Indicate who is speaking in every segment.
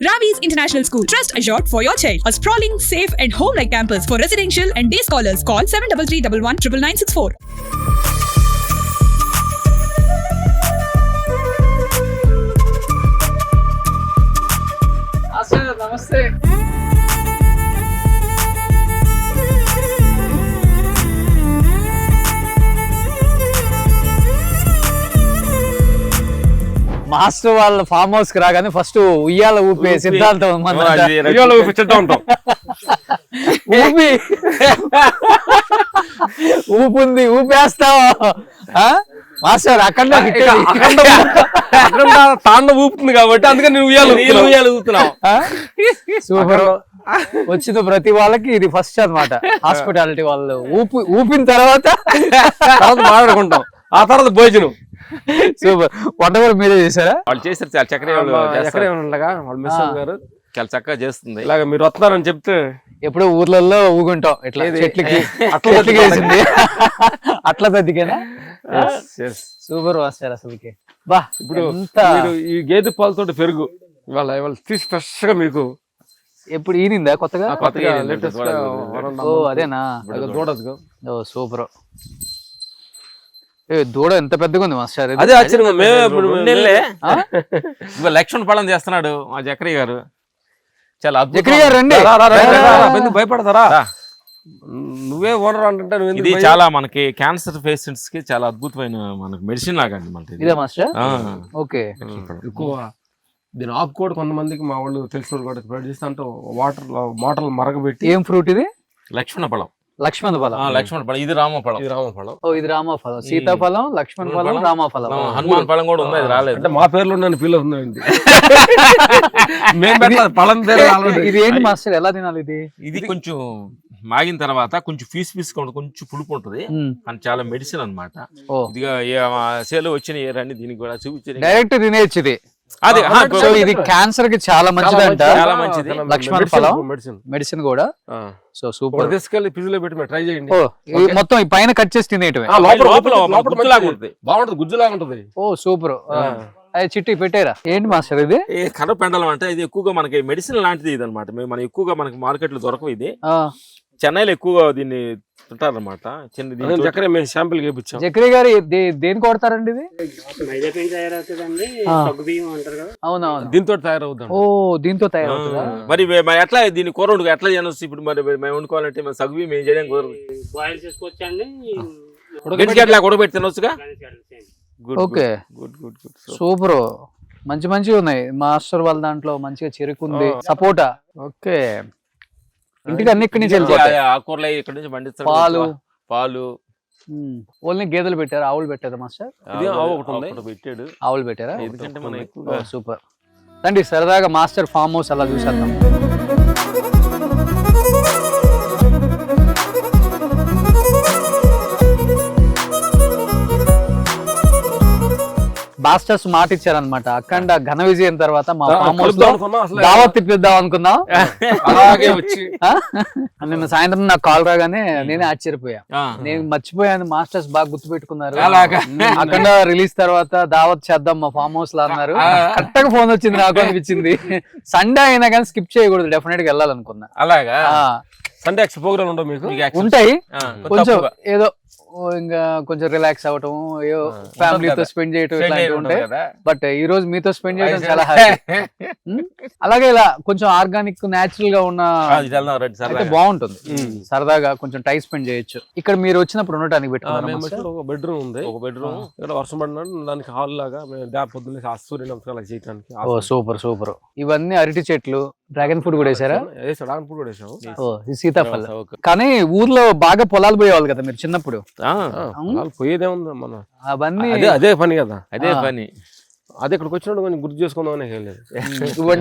Speaker 1: Ravi's International School. Trust assured for your child. A sprawling, safe and home-like campus for residential and day scholars. Call 7331 9964.
Speaker 2: నమస్తే. Master వాళ్ళ farm house కి రాగానే first ఉయ్యాల ఊపే సిద్ధాంతం ఊపుంది ఊపేస్తావా master అక్కడ
Speaker 3: తాండ ఊపుతుంది కాబట్టి అందుకని నేను ఉయ్యాలు ఊపుతున్నావు.
Speaker 2: సూపర్. వచ్చిన ప్రతి వాళ్ళకి ఇది ఫస్ట్ అన్నమాట. హాస్పిటాలిటీ వాళ్ళు ఊపిన తర్వాత
Speaker 3: మాట్లాడుకుంటాం, ఆ తర్వాత భోజనం.
Speaker 2: సూపర్. వంట కూడా మీరే చేశారా?
Speaker 3: వాళ్ళు చేస్తారు చాలా చక్కగా వాళ్ళు మిస్ గారు చాలా చక్కగా చేస్తుంది. ఇలాగ మీరు వస్తున్నారని చెప్తే
Speaker 2: ఎప్పుడో ఊర్లలో ఊగుంటాం ఇట్లా చెట్లకి అట్లా వేసింది అట్లా తద్దికేనా? సూపర్ మాస్టర్ అసలుకి. బా
Speaker 3: ఇప్పుడు మీరు ఈ గేదె పాలతో పెరుగు ఇవాళ తీసి ఫ్రెష్ గా మీకు
Speaker 2: ఎప్పుడు ఈనిందా కొత్తగా?
Speaker 3: లేటెస్ట్
Speaker 2: ఓ అదేనా? ఓ సూపర్. దూడ ఎంత పెద్దగా ఉంది మాస్టర్.
Speaker 3: అదే లక్ష్మణ్ పళ్ళం చేస్తున్నాడు మా జక్రీ గారు. చాలా
Speaker 2: జక్రీ గారు రండి.
Speaker 3: భయపడతారా? నువ్వే ఓనర్ అంటే ఇది చాలా మనకి క్యాన్సర్ పేషెంట్స్ కి చాలా అద్భుతమైన మనకి మెడిసిన్ లాగా అండి మనకి.
Speaker 2: ఇదే మాస్టర్. ఓకే.
Speaker 3: ఎక్కువ దీని ఆకు కూడా కొంతమందికి మా వాళ్ళు తెలిసిన కూడా స్ప్రెడ్ చేస్తా అంటే వాటర్ మరగబెట్టి.
Speaker 2: ఏం ఫ్రూట్ ఇది?
Speaker 3: లక్ష్మణ పళ్ళం.
Speaker 2: లక్ష్మణ ఫలం.
Speaker 3: లక్ష్మణ ఫలం. ఇది రామఫలం.
Speaker 2: ఓ ఇది రామఫలం. సీతాఫలం, లక్ష్మణ ఫలం, రామఫలం.
Speaker 3: హనుమాన్ ఫలం కూడా ఉంది, అది రాలేదు. అంటే మా పేర్లో ఉన్న ఫీల్ అవుతుందండి. పళ్ళం పేరు.
Speaker 2: ఇది ఏంటి మాస్టర్, ఎలా తినాలి ఇది?
Speaker 3: ఇది కొంచెం మాగిన తర్వాత కొంచెం పీస్ కొంచెం పులుపు ఉంటది, కానీ చాలా మెడిసిన్ అనమాట. ఇదిగా సేలు వచ్చిన ఏరని దీనికి కూడా చూపించి
Speaker 2: డైరెక్ట్ తినేయచ్చు ఇది. అదే ఇది క్యాన్సర్ కి చాలా మంచిదంట.
Speaker 3: చాలా మంచిది
Speaker 2: లక్ష్మణ ఫలం మెడిసిన్ కూడా. So super.
Speaker 3: తీసుకెళ్ళి ఫ్రిడ్జ్ లో పెట్టి ట్రై చేయండి.
Speaker 2: మొత్తం ఈ పైన కట్ చేసి తినేయటమే.
Speaker 3: బాగుంటది, గుజ్జులాగా ఉంటది.
Speaker 2: ఓ సూపర్. అది చిట్టి పెట్టారా? ఏంటి మాస్టర్ ఇది?
Speaker 3: కర్రపెండలం అంటే ఇది ఎక్కువగా మనకి మెడిసిన్ లాంటిది ఇది అనమాట. మనం ఎక్కువగా మనకి మార్కెట్ లో దొరకవు. ఇది చెన్నైలో ఎక్కువగా దీన్ని తింటారనమాట. శాంపిల్ చేయించాం.
Speaker 2: జక్రీ గారు దేని కొడతారండి ఇది? అవునవును,
Speaker 3: దీంతో తయారవుతాం.
Speaker 2: ఓ దీంతో తయారవుతుందా?
Speaker 3: మరి ఎట్లా దీన్ని కూర వండుకో ఎట్లా చేయవచ్చు? ఇప్పుడు మరి మేము వండుకోవాలంటే మేము సగ్గు మేము చేయడానికి కుదరదు. బాయిల్ చేసుకోవచ్చండి, ఉడకబెట్టి తినొచ్చుగా.
Speaker 2: Okay super. మంచిగా ఉన్నాయి మాస్టర్ వాళ్ళ దాంట్లో. మంచిగా చెరుకుంది, సపోటా. ఓకే. ఇంటికి అన్ని ఇక్కడి నుంచి వెళ్ళిపోతాయి.
Speaker 3: ఆకుకూరలు ఇక్కడ నుంచి పండిస్తారు. పాలు
Speaker 2: ఓన్లీ గేదెలు పెట్టారు, ఆవులు పెట్టారా మాస్టర్?
Speaker 3: పెట్టాడు.
Speaker 2: ఆవులు పెట్టారా?
Speaker 3: ఎందుకంటే మనం ఎక్కువ
Speaker 2: సూపర్. రండి సరదాగా మాస్టర్ ఫామ్ హౌస్ అలా చూసేద్దాం. మాస్టర్స్ మాట ఇచ్చారనమాట. అఖండ ఘన విజయం తర్వాత మా ఫామ్ హౌస్ లో దావత్ తిప్పిద్దాం అనుకున్నాం. నిన్న సాయంత్రం నాకు కాల్ రాగానే నేనే ఆశ్చర్యపోయా. నేను మర్చిపోయాను, మాస్టర్స్ బాగా గుర్తు పెట్టుకున్నారు. అఖండ రిలీజ్ తర్వాత దావత్ చేద్దాం మా ఫామ్ హౌస్ లో అన్నారు. కరెక్ట్ గా ఫోన్ వచ్చింది నాకు అనిపించింది. సండే అయినా కానీ స్కిప్ చేయకూడదు, డెఫినెట్ గా వెళ్ళాలనుకున్నా.
Speaker 3: అలాగా సండే ప్రోగ్రామ్ ఉండవు మీకు?
Speaker 2: ఉంటాయి. కొంచెం ఏదో ఇంకా కొంచెం రిలాక్స్ అవటం, ఫ్యామిలీతో స్పెండ్ చేయటం ఇట్లాంటివి ఉంటాయి. బట్ ఈ రోజు మీతో స్పెండ్ చేయడం చాలా హ్యాపీ. అలాగే ఇలా కొంచెం ఆర్గానిక్ న్యాచురల్ గా ఉన్న బాగుంటుంది. సరదాగా కొంచెం టైం స్పెండ్ చేయొచ్చు. ఇక్కడ మీరు వచ్చినప్పుడు ఉండటానికి పెట్టుకున్నారు.
Speaker 3: ఒక బెడ్రూమ్ ఉంది. ఒక బెడ్రూమ్ ఇక్కడ వర్షం పడినాడు దానికి హాల్ లాగా పొద్దున్న సూర్య నమస్కారాలు చేయడానికి.
Speaker 2: ఓ సూపర్ సూపర్. ఇవన్నీ అరటి చెట్లు, డ్రాగన్ ఫ్రూట్ కూడా వేసారా?
Speaker 3: డ్రాగన్ ఫ్రూట్ కూడా వేసాము.
Speaker 2: సీతాఫలం. కానీ ఊర్లో బాగా పొలాలు పోయేవాళ్ళు కదా మీరు చిన్నప్పుడు?
Speaker 3: పోయేదే ఉంది మన
Speaker 2: అవన్నీ.
Speaker 3: అదే పని కదా, అదే పని. అదే ఇక్కడికి వచ్చినప్పుడు కొంచెం గుర్తు చేసుకుందామని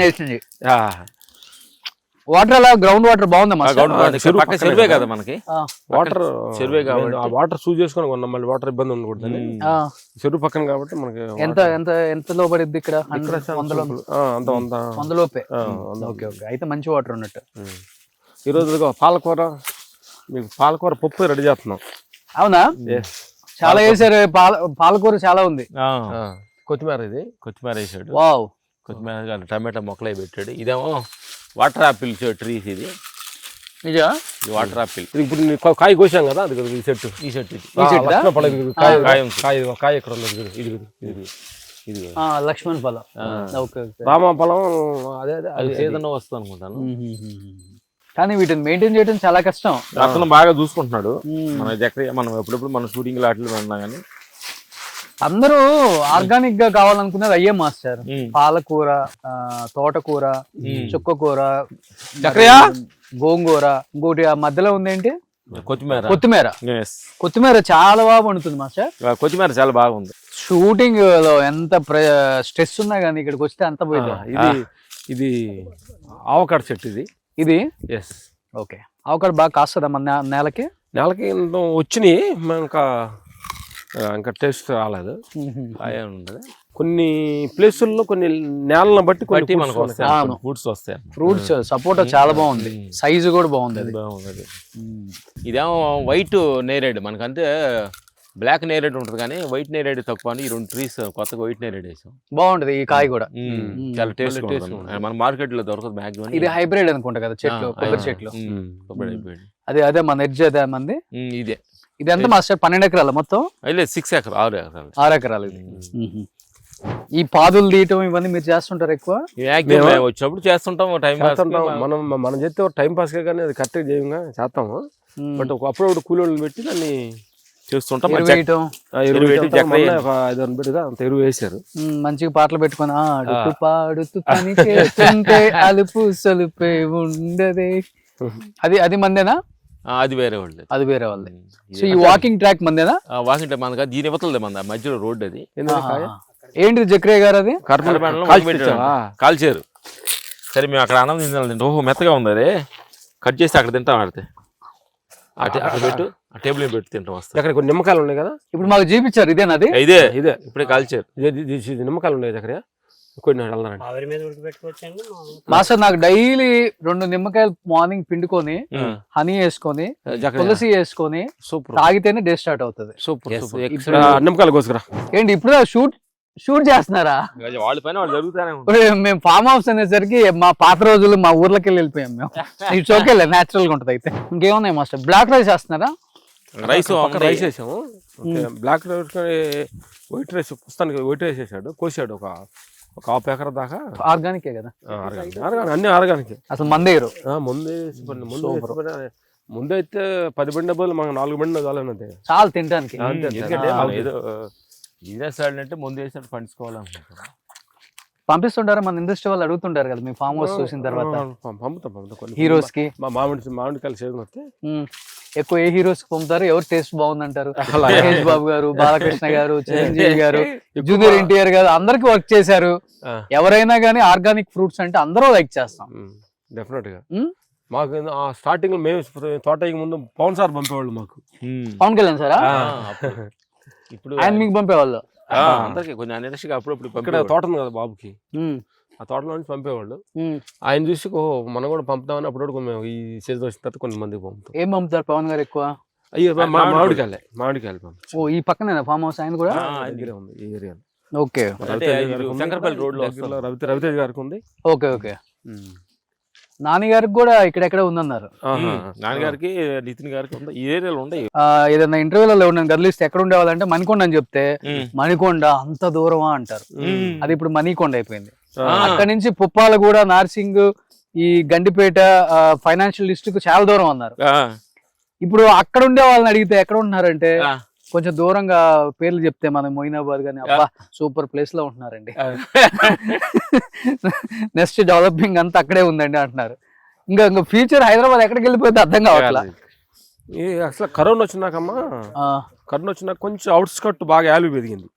Speaker 2: చేసింది. వాటర్ అలా గ్రౌండ్ వాటర్ బాగుందమ్మా?
Speaker 3: చెరువే కదా మనకి వాటర్, చెరువే కాబట్టి ఆ వాటర్ చూస్ చేసుకొని కొన్నాం. మళ్ళీ వాటర్ ఇబ్బంది ఉండకూడదు. చెరువు పక్కన కాబట్టి మనకి.
Speaker 2: ఎంత లోపడిద్ది ఇక్కడ? 100 లోపే. ఓకే ఓకే, అయితే మంచి వాటర్ ఉన్నట్టు.
Speaker 3: ఈరోజు పాలకూర, మీకు పాలకూర పప్పు రెడీ చేస్తున్నాం.
Speaker 2: అవునా? చాలా వేసారు. పాలకూర చాలా ఉంది.
Speaker 3: కొత్తిమీర, ఇది కొత్తిమీర వేసాడు.
Speaker 2: వావ్,
Speaker 3: కొత్తిమీర టమాటా మొక్కలే పెట్టాడు. ఇదేమో వాటర్ యాపిల్ ట్రీస్. ఇది
Speaker 2: నిజా
Speaker 3: వాటర్ యాపిల్.
Speaker 4: ఇది ఇప్పుడు కాయ కోసాం కదా, అది ఈ చెట్టు
Speaker 3: ఈ చెట్టు ఇది
Speaker 4: కాయ ఇక్కడ ఉంది. ఇది
Speaker 2: లక్ష్మణ్ ఫలం.
Speaker 4: రామఫలం అదే
Speaker 3: అది సీజన్ వస్తుంది అనుకుంటాను.
Speaker 2: కానీ వీటిని మెయింటైన్ చేయడం చాలా కష్టం.
Speaker 3: అతను బాగా చూసుకుంటున్నాడు. మన జక్రియ మనం ఎప్పుడెప్పుడు మన షూటింగ్ లాట్లు వెళ్ళినా కానీ
Speaker 2: అందరూ ఆర్గానిక్ గా కావాలనుకున్నది అయ్యే మాస్టర్. పాలకూర, తోటకూర, చుక్కకూర, గోంగూర, ఇంకోటి ఆ మధ్యలో ఉందేంటి కొత్తిమీర. కొత్తిమీర చాలా బాగా పండుతుంది మాస్టర్.
Speaker 3: కొత్తిమీర చాలా బాగుంది.
Speaker 2: షూటింగ్ లో ఎంత స్ట్రెస్ ఉన్నా కానీ ఇక్కడికి వస్తే అంత పోయింది.
Speaker 4: ఇది ఆవకాడ చెట్టు.
Speaker 2: ఇది
Speaker 4: ఎస్
Speaker 2: ఓకే. ఆవకాడ బాగా కాస్తుందా మన నేలకి
Speaker 4: వచ్చినాయి, ఇంకా టేస్ట్ రాలేదు. కొన్ని ప్లేసుల్లో కొన్ని నేలను బట్టి
Speaker 3: మనకు ఫ్రూట్స్ వస్తాయి.
Speaker 2: ఫ్రూట్స్ సపోటా చాలా బాగుంది, సైజు కూడా బాగుంది.
Speaker 3: ఇదేమో వైట్ నేరేడ్, మనకంటే బ్లాక్ నేరేడ్ ఉంటుంది కానీ వైట్ నేరేడ్ తక్కువ అని ఈ 2 ట్రీస్ కొత్తగా వైట్ నేరేడ్ వేసాం.
Speaker 2: బాగుంటది ఈ కాయ కూడా,
Speaker 3: చాలా టేస్ట్ మన మార్కెట్ లో దొరకదు మాక్సిమం.
Speaker 2: ఇది హైబ్రిడ్ అనుకుంటా కదా చెట్లు, కొబ్బరి చెట్లు. అదే మన ఎడ్జ్ అదే మంది.
Speaker 3: ఇదే
Speaker 2: ఇది ఎంత మాస్టర్? 12 ఎకరాలు మొత్తం?
Speaker 3: 6 ఎకరాలు
Speaker 2: 6 ఎకరాలు. ఈ పాదులు తీయటం ఇవన్నీ మీరు చేస్తుంటారు ఎక్కువ?
Speaker 3: వచ్చినప్పుడు చేస్తుంటాం, టైం పాస్.
Speaker 4: మనం చేస్తే టైం పాస్ కానీ అది కరెక్ట్ గా చేస్తాము. బట్ అప్పుడు కూలీలు పెట్టి దాన్ని చేస్తుంటాం. ఎరువు వేసారు,
Speaker 2: మంచిగా పాటలు పెట్టుకుని ఆడుతూ పాడుతూ పని చేస్తుంటే అలుపు సలుపే ఉండదే. అది మందేనా?
Speaker 3: అది వేరే వాళ్ళది.
Speaker 2: అది వేరే వాళ్ళది. సో ఈ వాకింగ్ ట్రాక్ మందేనా?
Speaker 3: వాకింగ్ ట్రాక్ మన దీని ఇవతలదే, మన మధ్యలో రోడ్. అది
Speaker 2: ఏంటి జక్రియ గారు? అది
Speaker 3: కాల్చారు. సరే మేము అక్కడ అన్నం తింటాం. ఓహో మెత్తగా ఉంది, అదే కట్ చేసి అక్కడ తింటాం. ఆడితే అక్కడ పెట్టు, ఆ టేబుల్ మీద పెట్టి తింటాం. వస్తాయి
Speaker 4: అక్కడ కొన్ని నిమ్మకాయలు ఉన్నాయి కదా,
Speaker 2: ఇప్పుడు మాకు చూపించారు. ఇదేనా?
Speaker 3: ఇదే ఇప్పుడే కాల్చారు.
Speaker 4: నిమ్మకాయలు ఉన్నాయి అక్కడ కొన్ని.
Speaker 2: మాస్టర్ నాకు డైలీ 2 నిమ్మకాయలు మార్నింగ్ పిండుకొని హనీ వేసుకొని తులసి వేసుకొని తాగితేనే డే స్టార్ట్ అవుతుంది.
Speaker 4: సూపర్. నిమ్మకాయలు కోసుకురా.
Speaker 2: ఏంటి ఇప్పుడు షూట్ చేస్తున్నారా?
Speaker 3: వాళ్ళ పైన వాళ్ళు జరుగుతానే.
Speaker 2: మేము ఫామ్ హౌస్ అనేసరికి మా పాత రోజులు మా ఊర్లోకి వెళ్ళిపోయాం మేము. ఇట్స్ ఓకే, నేచురల్ గా ఉంటది. అయితే ఇంకేమున్నాయి మాస్టర్? బ్లాక్ రైస్ వేస్తున్నారా?
Speaker 4: రైస్ వేసాము. Black rice, white rice. పుస్తానికి వైట్ రైస్ వేసాడు, కోసాడు ఒక 1/2 ఎకరా దాకా.
Speaker 2: ఆర్గానికే కదా?
Speaker 4: అన్ని ఆర్గానిక్.
Speaker 2: అసలు మందేరు
Speaker 4: ముందైతే 10 బండి డబ్బులు మాకు 4 బండి చాలన్నది
Speaker 2: చాలా తినడానికి.
Speaker 3: ఏదో బిజినెస్ అంటే ముందు వేసినట్టు పండించుకోవాలనుకుంటున్నాం.
Speaker 2: పంపిస్తుంటారా? మన ఇండస్ట్రీ వాళ్ళు అడుగుతుంటారు కదా మీ ఫామ్ హౌస్ చూసిన తర్వాత.
Speaker 4: పంపుతాం
Speaker 2: హీరోస్ కి.
Speaker 4: మా మామిడికాయలు సేవ్ వస్తే
Speaker 2: ఎక్కువ ఏ హీరోస్ కి పంపుతారు? ఎవరు టేస్ట్ బాగుందంటారు? మహేష్ బాబు గారు, బాలకృష్ణ గారు, చిరంజీవి గారు, జూనియర్ ఎన్టీఆర్ గారు అందరికి వర్క్ చేశారు. ఎవరైనా గానీ ఆర్గానిక్ ఫ్రూట్స్ అంటే అందరూ లైక్ చేస్తాం.
Speaker 4: డెఫినెట్ గా. మాకు స్టార్టింగ్ మేము తోట ముందు పవన్ సార్ పంపేవాళ్ళు మాకు.
Speaker 2: పవన్ కళ్యాణ్ సారా? ఇప్పుడు ఆయన మీకు పంపేవాళ్ళు?
Speaker 3: అందరికి కొంచెం ఇండస్ట్రీకి అప్పుడప్పుడు
Speaker 4: ఇక్కడ తోట ఉంది కదా బాబుకి, ఆ తోటలో నుంచి పంపేవాళ్ళు. ఆయన చూసి మనం కూడా పంపుతామని అప్పుడు మేము ఈ సీజన్ వచ్చిన తర్వాత కొన్ని మందికి పంపుతాం.
Speaker 2: ఏం పంపుతారు పవన్ గారు ఎక్కువ?
Speaker 4: అయ్యో మామిడికాయలు పంపు.
Speaker 2: ఓ ఈ పక్కన ఫామ్ హౌస్ ఆయన కూడా
Speaker 4: ఉంది ఈ ఏరియాలో.
Speaker 2: ఓకే.
Speaker 3: శంకర్పల్లి రోడ్ లో
Speaker 4: రవితేజ్ గారికి ఉంది.
Speaker 2: Okay okay. నాని గారికి కూడా ఇక్కడెక్కడ ఉందన్నారు.
Speaker 3: నాన్నగారికి, నితిన్ గారికి ఈ ఏరియాలో ఉండే.
Speaker 2: ఏదైనా ఇంటర్వ్యూలలో నేను గదిలిస్తే ఎక్కడ ఉండేవాళ్ళంటే మణికొండ అని చెప్తే మణికొండ అంత దూరమా అంటారు. అది ఇప్పుడు మణికొండ అయిపోయింది. అక్కడ నుంచి పుప్పాలగూడ, నార్సింగ్, ఈ గండిపేట ఫైనాన్షియల్ డిస్ట్రిక్ట్ చాలా దూరం అన్నారు. ఇప్పుడు అక్కడ ఉండే వాళ్ళని అడిగితే ఎక్కడ ఉంటున్నారంటే కొంచెం దూరంగా పేర్లు చెప్తే మనం మొయినాబాద్ గానీ అబ్బా సూపర్ ప్లేస్ లో ఉంటున్నారండి, నెక్స్ట్ డెవలపింగ్ అంతా అక్కడే ఉందండి అంటున్నారు. ఇంకా ఫ్యూచర్ హైదరాబాద్ ఎక్కడికి వెళ్ళిపోతే అర్థం కావట్లా.
Speaker 4: అసలు కరోనా వచ్చినాకమ్మా, కరోనా వచ్చినాక కొంచెం అవుట్స్కట్ బాగా వాల్యూ పెరిగింది.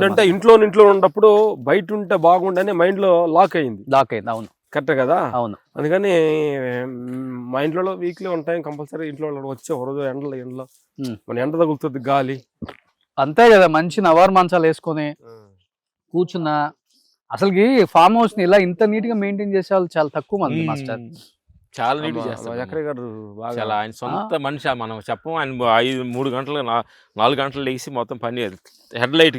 Speaker 4: అంటే ఇంట్లో ఉన్నప్పుడు బయట ఉంటే బాగుండని మైండ్ లో లాక్ అయింది.
Speaker 2: అవును
Speaker 4: కరెక్ట్ కదా.
Speaker 2: అవును.
Speaker 4: అందుకని మా ఇంట్లో వీక్లీ ఉంటాయి కంపల్సరీ. ఇంట్లో వచ్చే రోజు ఎండలో మన ఎండ తగులుతుంది, గాలి
Speaker 2: అంతే కదా. మంచి నవారు మంచాలు వేసుకొని కూర్చున్నా. అసలుకి ఫామ్ హౌస్ ని ఇలా ఇంత నీట్ గా మెయింటైన్ చేసే వాళ్ళు చాలా తక్కువ మంది మాస్టర్.
Speaker 3: చాలా నీట్
Speaker 4: మా
Speaker 3: చేస్తాడు
Speaker 4: చక్రయ్య గారు బాగా
Speaker 3: చాలా ఆయన సొంత మనిషి మనం చెప్పం ఆయన 3 గంటలు 4 గంటలు లేచి మొత్తం పని హెడ్ లైట్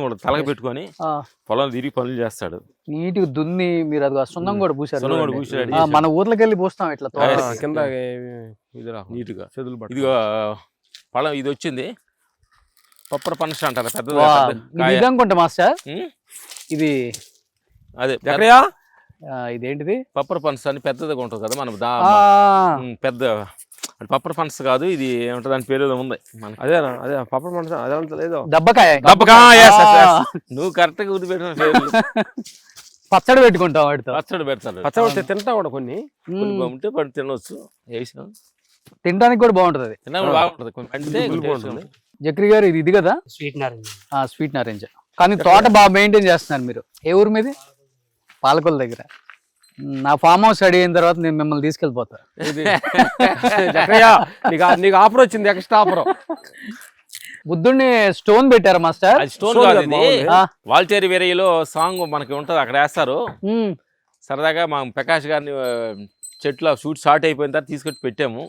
Speaker 3: కూడా తలగ పెట్టుకొని పొలం తిరిగి పనులు చేస్తాడు
Speaker 2: నీట్ గా దున్ని మీరు అది సున్నం కూడా పూసారు
Speaker 3: సున్నం కూడా
Speaker 2: చూడండి.
Speaker 3: పూసాడు.
Speaker 2: మన ఊర్లోకి వెళ్ళి పూస్తాం ఇట్లా
Speaker 4: కింద ఇది
Speaker 3: నీట్గా
Speaker 4: చేతులు పట్టు.
Speaker 3: ఇదిగో పొలం ఇది వచ్చింది పప్పర పనస అంటారు పెద్దది
Speaker 2: వా,
Speaker 3: పెద్ద
Speaker 2: ఇది
Speaker 3: కాయ.
Speaker 2: ఇది అనుకుంటా మాస్టర్
Speaker 3: ఉమ్,
Speaker 2: ఇది
Speaker 3: అదే
Speaker 4: చక్రయ్య
Speaker 2: ఇదేంటిది
Speaker 3: పప్పర పనస అని పెద్దదిగా ఉంటుంది కదా మనం పెద్ద అది పప్పర పనస కాదు ఇది ఏమంటుంది దాని పేరు ఏదో ఉంది మనకి
Speaker 4: అదేనా అదే పప్ప మనసు అదే లేదో
Speaker 2: దబ్బకాయ
Speaker 3: నువ్వు కరెక్ట్ గా గుర్తు పెట్టిన పేర్లు
Speaker 2: పచ్చడి పెట్టుకుంటాం వాటితో
Speaker 3: పచ్చడి పెడతాడు
Speaker 4: పచ్చడి తింటా కూడా కొన్ని
Speaker 3: కొన్ని ఉంటే పడి తినవచ్చు వేసాం
Speaker 2: తినడానికి కూడా బాగుంటది అది
Speaker 3: తిన్నప్పుడు బాగుంటుంది కొన్ని పండితే
Speaker 4: బాగుంటుంది.
Speaker 2: జక్రి గారు ఇది కదా
Speaker 5: స్వీట్ నారింజ
Speaker 2: స్వీట్ నారింజ కానీ తోట బాగా మెయింటైన్ చేస్తున్నారు మీరు ఏ ఊరు మీది పాలకొల దగ్గర నా ఫామ్ హౌస్ రెడీ అయిన తర్వాత నేను మిమ్మల్ని తీసుకెళ్ళిపోతా
Speaker 4: ఇది చక్రయ్య నీకు ఆఫర్ వచ్చింది ఎక్స్ట్రా ఆఫర్
Speaker 2: బుద్ధుడిని స్టోన్ పెట్టారా మాస్టర్
Speaker 3: అది స్టోన్
Speaker 4: స్టోన్
Speaker 3: కాదు
Speaker 4: కాదు,
Speaker 3: ఇది
Speaker 4: మామూలుగా.
Speaker 3: వాల్చేరి వేరేలో సాంగ్ మనకి ఉంటది అక్కడ వేస్తారు సరదాగా మా ప్రకాష్ గారిని చెట్లు షూట్ స్టార్ట్ అయిపోయిన తర్వాత తీసుకొచ్చి పెట్టాము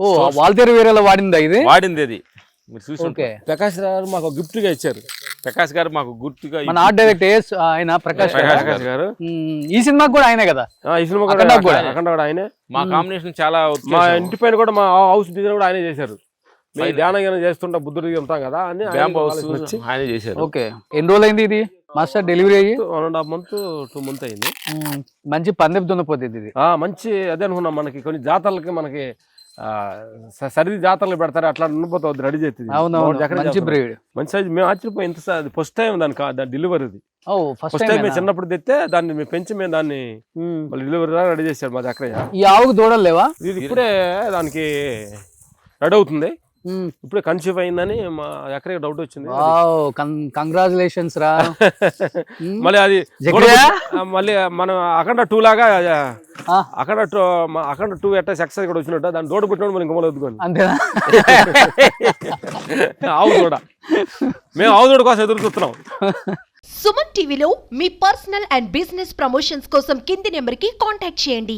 Speaker 2: ఓ వాల్తేరు వేరేలో వాడిందా ఇది
Speaker 3: వాడింది అది మీరు చూసి
Speaker 2: ఓకే
Speaker 4: ప్రకాష్ గారు మాకు గిఫ్ట్ గా ఇచ్చారు.
Speaker 3: ప్రకాష్ గారు మాకు గుర్తుగా
Speaker 2: మన ఆర్ట్ డైరెక్టర్ ఆయన ప్రకాష్ గారు.
Speaker 4: ప్రకాష్ గారు
Speaker 2: ఈ సినిమాకి కూడా ఆయనే కదా
Speaker 4: ఈ సినిమా
Speaker 2: అఖండ కూడా.
Speaker 4: అఖండ కూడా ఆయనే.
Speaker 3: మా కాంబినేషన్ చాలా
Speaker 4: మా
Speaker 3: ఉత్కృష్టం.
Speaker 4: ఇంటి పైన కూడా మా హౌస్ డిజైన్ కూడా ఆయనే చేశారు. మేము ధ్యానం చేస్తుంటా బుద్ధుడికి ఉంటాం కదా అని
Speaker 3: బ్యాంబూ హౌస్ ఆయన చేశారు.
Speaker 2: ఓకే ఎన్ని రోజులు అయింది ఇది మాస్టర్ డెలివరీ అయ్యి
Speaker 4: 1.5 month 2 months అయింది.
Speaker 2: మంచి పందెపు దున్నపోతుంది ఇది
Speaker 4: మంచి అదే అనుకున్నాం. మనకి కొన్ని జాతరలకి మనకి సరిది జాతరలు పెడతారు అట్లా ఉండిపోతుంది రెడీ చేస్తుంది.
Speaker 2: అవునవును మంచి బ్రీడ్
Speaker 4: మంచి సైజ్ మేము ఆశ్చర్యపోయి ఇంత ఫస్ట్ టైం దాని డెలివరీది
Speaker 2: ఫస్ట్
Speaker 4: ఫస్ట్ టైం మేము చిన్నప్పుడు తెస్తే దాన్ని మేము పెంచి మేము దాన్ని మళ్ళీ డెలివరీ రెడీ చేశాడు మా చక్రయ్య.
Speaker 2: ఈ ఆవుకు దూడలు లేవా
Speaker 4: ఇది ఇప్పుడే దానికి రెడీ అవుతుంది. ఇప్పుడే కన్సీవ్ అయిందని మా చక్రయ్య డౌట్ వచ్చింది.
Speaker 2: కంగ్రాచులేషన్స్ రా
Speaker 4: మళ్ళీ అది
Speaker 2: జక్రియా?
Speaker 4: మళ్ళీ మనం అఖండ 2 లాగా అఖండ 2 ఎట్టా సక్సెస్ కూడా వచ్చినట్టు దాన్ని దూడ పుట్టినప్పుడు మనం ఇంకమలు వద్దుకోండి
Speaker 2: అంతేనా
Speaker 4: ఆవు దూడ మేము ఆవు దూడ కోసం ఎదురు చూస్తున్నాం.
Speaker 6: సుమన్ టీవీలో మీ పర్సనల్ అండ్ బిజినెస్ ప్రమోషన్స్ కోసం కింది నెంబర్కి కాంటాక్ట్ చేయండి.